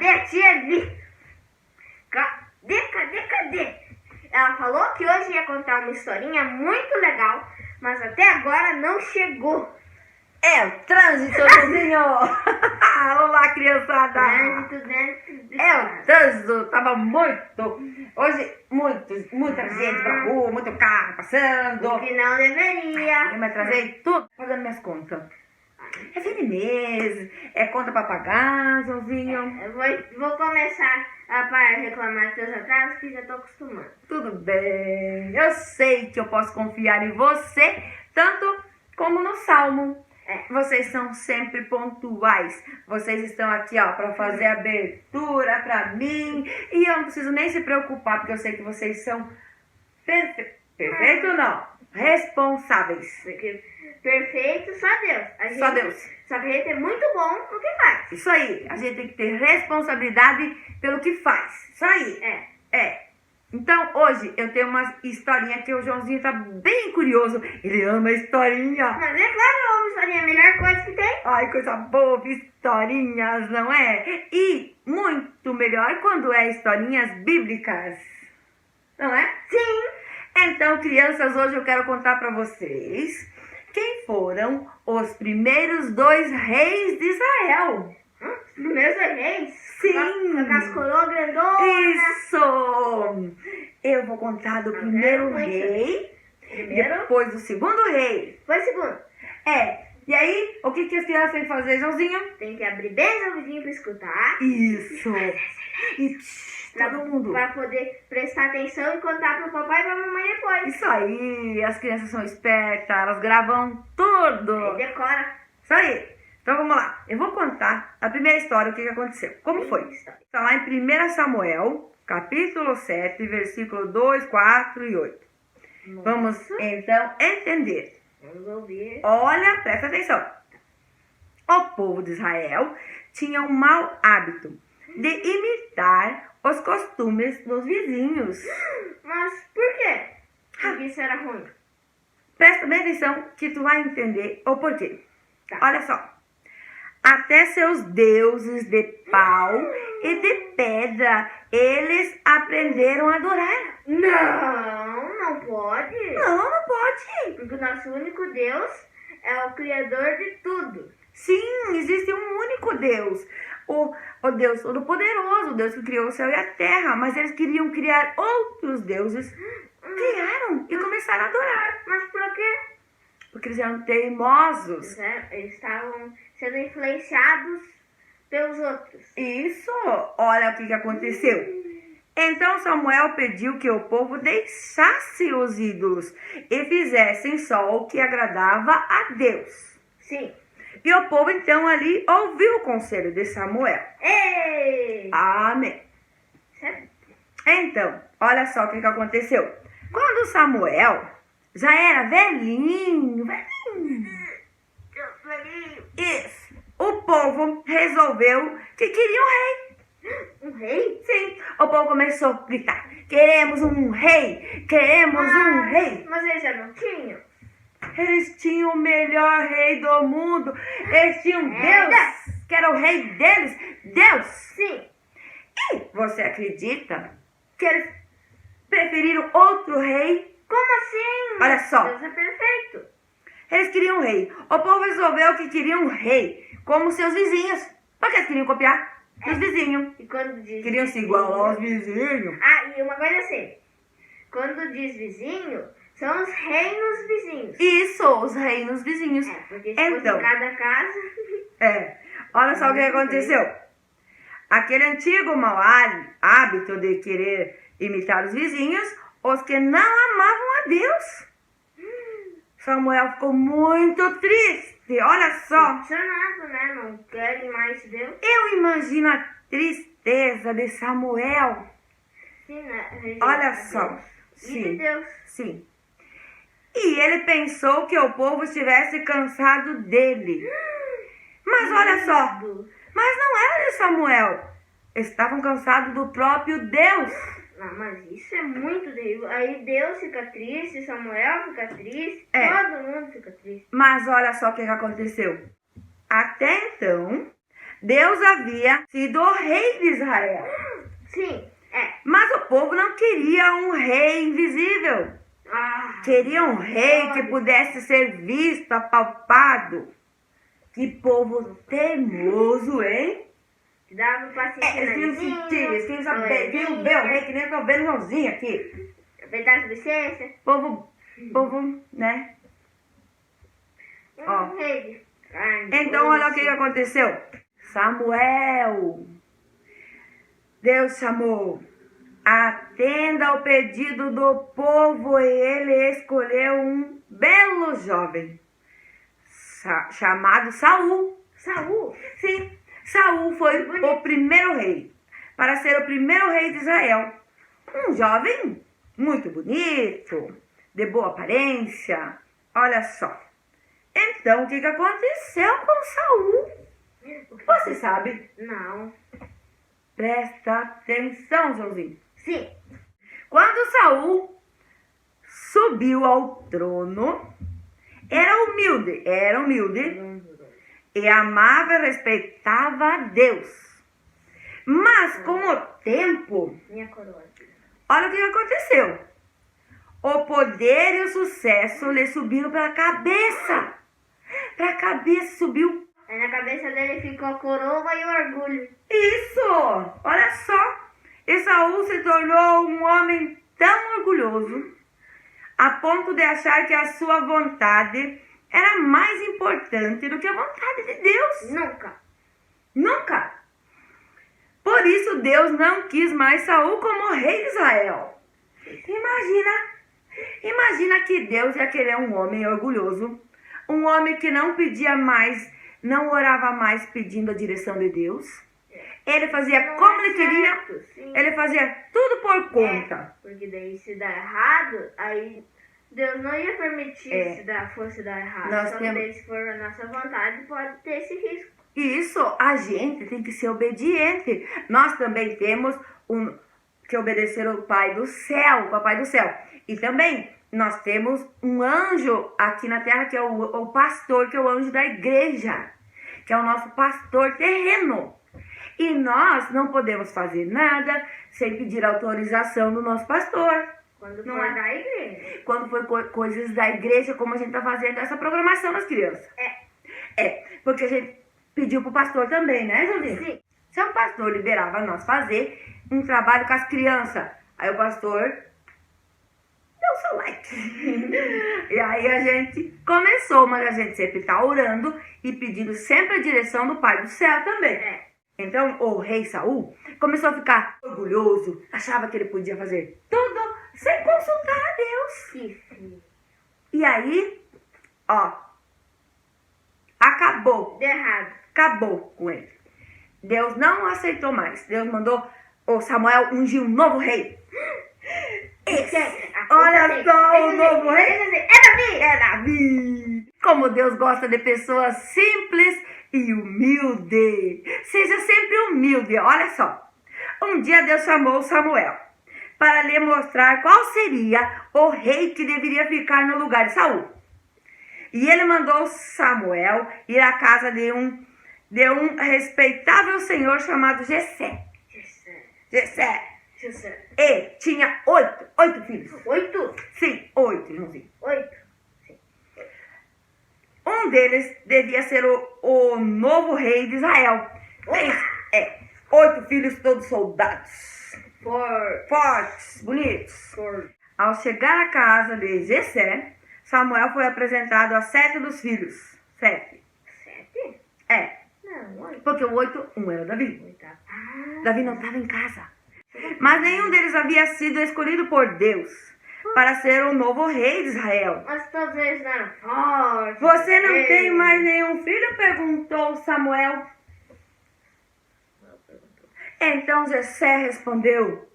Cadê tia Li? Cadê? Ela falou que hoje ia contar uma historinha muito legal, mas até agora não chegou. É o trânsito, Joãozinho! Olá, criançada! Trânsito dentro de É casa. o trânsito, tava hoje, muita gente pra rua, muito carro passando. O que não deveria. Eu me atrasei tudo pagando minhas contas. É fim de mês, é conta pra pagar, Joãozinho. Eu vou começar a parar de reclamar dos teus atrasos, que já tô acostumando. Tudo bem, eu sei que eu posso confiar em você, tanto como no Salmo. Vocês são sempre pontuais. Vocês estão aqui, ó, pra fazer abertura pra mim. E eu não preciso nem se preocupar, porque eu sei que vocês são perfeito não? Responsáveis. Porque perfeito, só Deus. Só Deus. Só que a gente é muito bom no que faz. Isso aí. A gente tem que ter responsabilidade pelo que faz. Isso aí. É. Então, hoje eu tenho uma historinha que o Joãozinho tá bem curioso. Ele ama historinha. Mas é claro que eu amo historinha, a melhor coisa que tem. Ai, coisa boa, historinhas, não é? E muito melhor quando é historinhas bíblicas. Não é? Sim. Então, crianças, hoje eu quero contar pra vocês quem foram os primeiros 2 reis de Israel. Primeiros reis? Sim. Com as coroas grandonas. Isso! Eu vou contar do primeiro rei, depois do segundo rei. Foi o segundo. E aí, o que as crianças têm que fazer, Joãozinho? Tem que abrir bem os ouvidinhos pra escutar. Isso! E todo mundo. Pra poder prestar atenção e contar pro papai e pra mamãe depois. Isso aí, as crianças são espertas, elas gravam tudo. Aí decora. Isso aí. Então vamos lá. Eu vou contar a primeira história, o que aconteceu. Como foi? Está lá em 1 Samuel, capítulo 7, versículo 2, 4 e 8. Nossa. Vamos então entender. Vamos ouvir. Olha, presta atenção. O povo de Israel tinha um mau hábito de imitar os costumes dos vizinhos. Mas por quê? Porque isso era ruim. Presta bem atenção que tu vai entender o porquê. Tá. Olha só. Até seus deuses de pau e de pedra eles aprenderam a adorar. Não pode. Não pode. Porque o nosso único Deus é o Criador de tudo. Sim, existe um único Deus. O Deus Todo-Poderoso, o Deus que criou o céu e a terra. Mas eles queriam criar outros deuses. Criaram e começaram a adorar. Mas por quê? Porque eles eram teimosos. Eles estavam sendo influenciados pelos outros. Isso, olha o que aconteceu. Então Samuel pediu que o povo deixasse os ídolos e fizessem só o que agradava a Deus. Sim. E o povo então ali ouviu o conselho de Samuel. Ei! Amém. Certo? Então, olha só o que aconteceu. Quando Samuel já era velhinho. Isso. O povo resolveu que queria um rei. Um rei? Sim. O povo começou a gritar: queremos um rei! Queremos um rei! Mas eles já não tinham? Eles tinham o melhor rei do mundo. Eles tinham Deus, que era o rei deles. Deus. Sim. E você acredita que eles preferiram outro rei? Como assim? Olha só. Deus é perfeito. Eles queriam um rei. O povo resolveu que queria um rei, como seus vizinhos. Porque eles queriam copiar os vizinhos. E quando diz Queriam se igualar aos vizinhos. E uma coisa assim. Quando diz vizinho, são os reinos vizinhos. Isso, os reinos vizinhos. Porque se fosse cada casa... Olha só o que aconteceu. Aquele antigo mau hábito de querer imitar os vizinhos, os que não amavam a Deus. Samuel ficou muito triste, olha só. Emocionado, né? Não querem mais Deus. Eu imagino a tristeza de Samuel. Sim, né? Olha só. E de Deus. Sim. E ele pensou que o povo estivesse cansado dele. Mas olha só. Mas não era de Samuel. Estavam cansados do próprio Deus. Não, mas isso é muito Deus. Aí Deus fica triste, Samuel fica triste, todo mundo fica triste. Mas olha só o que aconteceu. Até então, Deus havia sido o rei de Israel. Sim, Mas o povo não queria um rei invisível. Queria um rei que pudesse ser visto, apalpado. Que povo teimoso, hein? Dava pra sentir Eles queriam saber, queriam ver o rei, que nem eu tô vendo o Joãozinho aqui. Pedaço de ciência. Povo, né? Ó. Rei de carne, Então, olha o osso. que aconteceu. Samuel. Deus chamou. Atenda ao pedido do povo e ele escolheu um belo jovem chamado Saul. Saul? Sim, Saul foi o primeiro rei, para ser o primeiro rei de Israel. Um jovem muito bonito, de boa aparência. Olha só. Então, o que aconteceu com Saul? Você sabe? Não. Presta atenção, Joãozinho. Sim. Quando Saul subiu ao trono, era humilde e amava e respeitava a Deus. Mas com o tempo, Minha coroa. olha o que aconteceu. O poder e o sucesso lhe subiram pela cabeça. Pra cabeça subiu. Aí na cabeça dele ficou a coroa e o orgulho. Isso! Olha só. E Saul se tornou um homem tão orgulhoso, a ponto de achar que a sua vontade era mais importante do que a vontade de Deus. Nunca. Por isso Deus não quis mais Saul como rei de Israel. Imagina que Deus ia querer um homem orgulhoso, um homem que não pedia mais, não orava mais pedindo a direção de Deus. Ele fazia como ele queria, ele fazia tudo por conta. Porque daí se dá errado, aí Deus não ia permitir fosse dar errado. Só que daí, se for a nossa vontade, pode ter esse risco. Isso, a gente tem que ser obediente. Nós também temos que obedecer ao Pai do céu, o Papai do céu. E também nós temos um anjo aqui na terra, que é o pastor, que é o anjo da igreja, que é o nosso pastor terreno. E nós não podemos fazer nada sem pedir autorização do nosso pastor. Quando for da igreja. Quando for coisas da igreja, como a gente está fazendo essa programação das crianças. Porque a gente pediu pro pastor também, né, Josinha? Sim. Se o pastor liberava nós fazer um trabalho com as crianças, aí o pastor deu o seu like. E aí a gente começou, mas a gente sempre está orando e pedindo sempre a direção do Pai do céu também. Então o rei Saul começou a ficar orgulhoso, achava que ele podia fazer tudo sem consultar a Deus. E aí, acabou. Deu errado. Acabou com ele. Deus não aceitou mais. Deus mandou o Samuel ungir um novo rei. Olha só o novo rei. É Davi. Como Deus gosta de pessoas simples e humildes. Seja sempre humilde. Olha só. Um dia Deus chamou Samuel para lhe mostrar qual seria o rei que deveria ficar no lugar de Saul. E ele mandou Samuel ir à casa de um respeitável senhor chamado Jessé. E tinha 8 filhos. 8? Sim, 8, irmãozinho. 8. Um deles devia ser o novo rei de Israel. 8 filhos, todos soldados. Fortes, bonitos. Ao chegar à casa de Jessé, Samuel foi apresentado a 7 dos filhos. 7? Não, 8. Porque o 8, um era Davi. Davi não estava em casa. Mas nenhum deles havia sido escolhido por Deus para ser o novo rei de Israel. Mas todos eles não eram fortes. Você não tem mais nenhum filho? Perguntou Samuel. Então Jessé respondeu: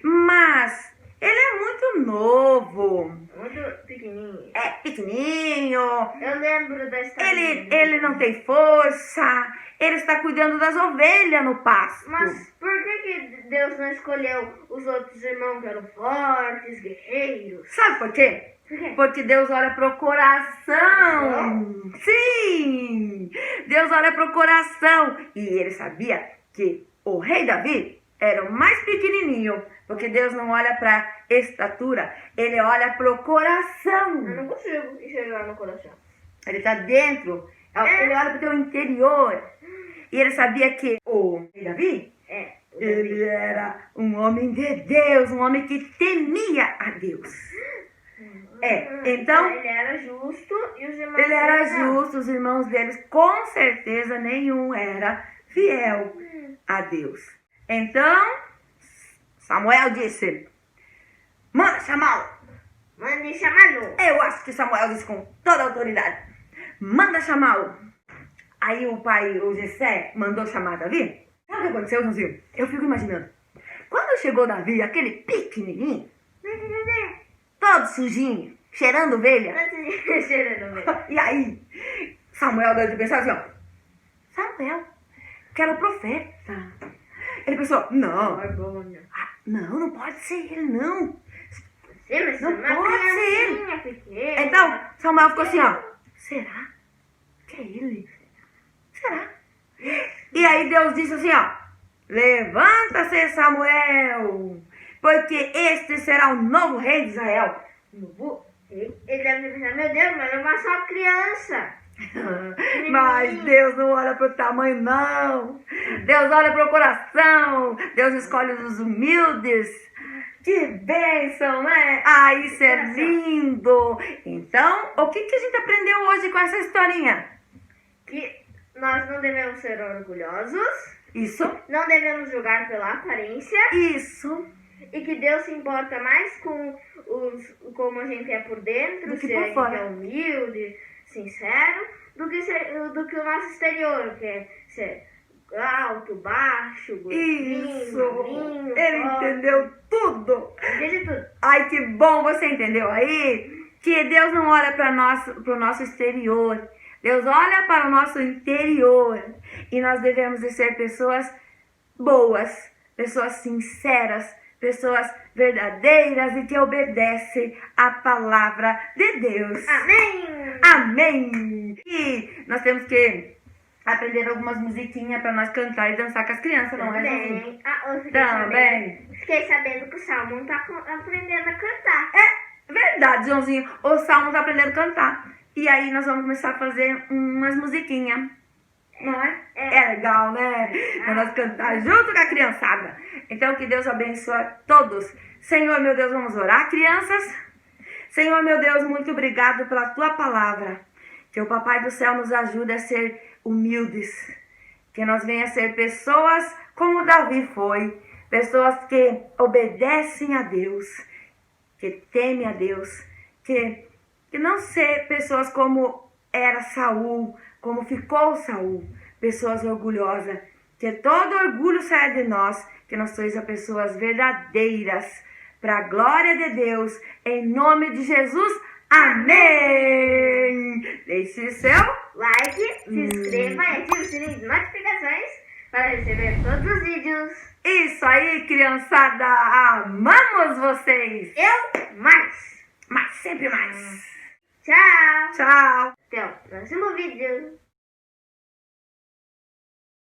mas ele é muito novo. Muito pequenininho. Pequenininho. Eu lembro da história. Ele não tem força. Ele está cuidando das ovelhas no pasto. Mas por que Deus não escolheu os outros irmãos que eram fortes, guerreiros? Sabe por quê? Por quê? Porque Deus olha pro coração. Sim! Deus olha pro coração. E ele sabia que o rei Davi era o mais pequenininho. Porque Deus não olha pra estatura, ele olha pro coração. Eu não consigo enxergar no coração. Ele tá dentro. Ele olha pro teu interior. E ele sabia que o rei Davi, ele era um homem de Deus, um homem que temia a Deus. Então... Ele era justo e os irmãos Ele era dele não. justo, os irmãos deles, com certeza nenhum era fiel a Deus. Então, Samuel disse, manda chamá-lo. Mande chamá-lo. Eu acho que Samuel disse com toda a autoridade, manda chamá-lo. Aí o pai, o Jessé, mandou chamar Davi. Sabe o que aconteceu, Joãozinho? Eu fico imaginando. Quando chegou Davi, aquele pequenininho, todo sujinho, cheirando ovelha. Cheirando ovelha. E aí, Samuel deve pensar assim, ó. Samuel, que era o profeta. Ele pensou, não, não pode ser ele, não. Não pode ser ele. Pequena. Então, Samuel ficou assim, ó. Será que é ele? Será? E aí Deus disse assim, ó. Levanta-se, Samuel, porque este será o novo rei de Israel. Ele deve pensar, meu Deus, mas é uma só criança. Mas Deus não olha pro tamanho, não. Deus olha pro coração. Deus escolhe os humildes. Que bênção, né? Ah, isso é lindo. Então, o que a gente aprendeu hoje com essa historinha? Que nós não devemos ser orgulhosos. Isso. Não devemos julgar pela aparência. Isso. E que Deus se importa mais com como a gente é por dentro, do que se por a gente fora. é humilde, sincero, do que o nosso exterior, que é ser alto, baixo, gordinho, Isso. magrinho, Ele forte. entendeu tudo. Entende tudo. Ai, que bom, você entendeu aí? Que Deus não olha para o nosso exterior. Deus olha para o nosso interior. E nós devemos de ser pessoas boas, pessoas sinceras, pessoas verdadeiras e que obedecem à palavra de Deus. Amém! Amém! E nós temos que aprender algumas musiquinhas para nós cantar e dançar com as crianças, não é, Joãozinho? Também. Fiquei sabendo que o Salmo está aprendendo a cantar. É verdade, Joãozinho. O Salmo tá aprendendo a cantar. E aí nós vamos começar a fazer umas musiquinhas. Não é? É legal, né? Pra nós cantar junto com a criançada. Então que Deus abençoe todos. Senhor, meu Deus, vamos orar, crianças? Senhor, meu Deus, muito obrigado pela tua palavra. Que o Papai do Céu nos ajude a ser humildes. Que nós venhamos a ser pessoas como Davi foi. Pessoas que obedecem a Deus. Que temem a Deus. Que não ser pessoas como era Saul, como ficou Saul. Pessoas orgulhosas. Que todo orgulho saia de nós. Que nós sejamos pessoas verdadeiras. Para a glória de Deus. Em nome de Jesus. Amém! Deixe seu like, se inscreva e ative o sininho de notificações para receber todos os vídeos. Isso aí, criançada! Amamos vocês! Eu mais! Mas sempre mais! Tchau! Tchau! Até o próximo vídeo!